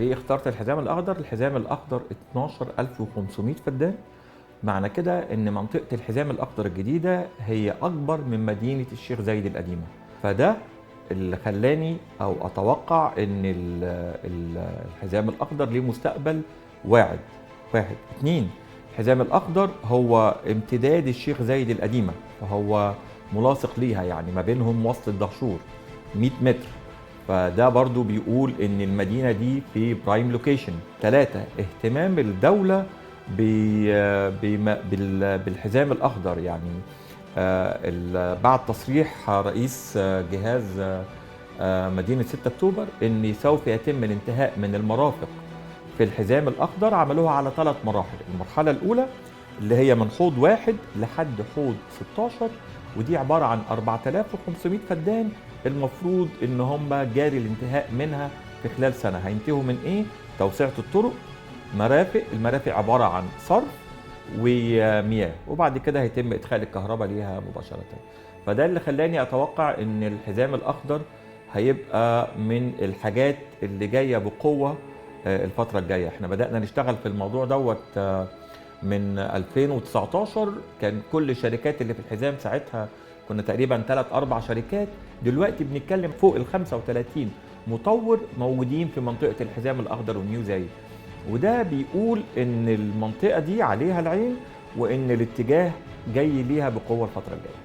ليه اخترت الحزام الأخضر؟ الحزام الأخضر 12500 فدان. معنى كده إن منطقة الحزام الأخضر الجديدة هي أكبر من مدينة الشيخ زايد القديمة، فده اللي خلاني أو أتوقع إن الحزام الأخضر ليه مستقبل واعد. واحد اتنين، الحزام الأخضر هو امتداد الشيخ زايد القديمة، فهو ملاصق ليها، يعني ما بينهم وصل الدهشور 100 متر، فده برضو بيقول ان المدينة دي في برايم لوكيشن. ثلاثة، اهتمام الدولة بالحزام الأخضر، يعني بعد تصريح رئيس جهاز مدينة 6 أكتوبر ان سوف يتم الانتهاء من المرافق في الحزام الأخضر. عملوها على 3 مراحل. المرحلة الأولى اللي هي من حوض 1 لحد حوض 16، ودي عبارة عن 4500 فدان، المفروض ان هم جاري الانتهاء منها في خلال سنة. هينتهوا من ايه؟ توسعة الطرق، مرافق. المرافق عبارة عن صرف ومياه، وبعد كده هيتم ادخال الكهرباء ليها مباشرة. فده اللي خلاني اتوقع ان الحزام الاخضر هيبقى من الحاجات اللي جاية بقوة الفترة الجاية. احنا بدأنا نشتغل في الموضوع دوت من 2019. كان كل الشركات اللي في الحزام ساعتها كنا تقريبا 3-4 شركات. دلوقتي بنتكلم فوق ال 35 مطور موجودين في منطقة الحزام الأخضر ونيو زايد، وده بيقول إن المنطقة دي عليها العين وإن الاتجاه جاي ليها بقوة الفترة الجاية.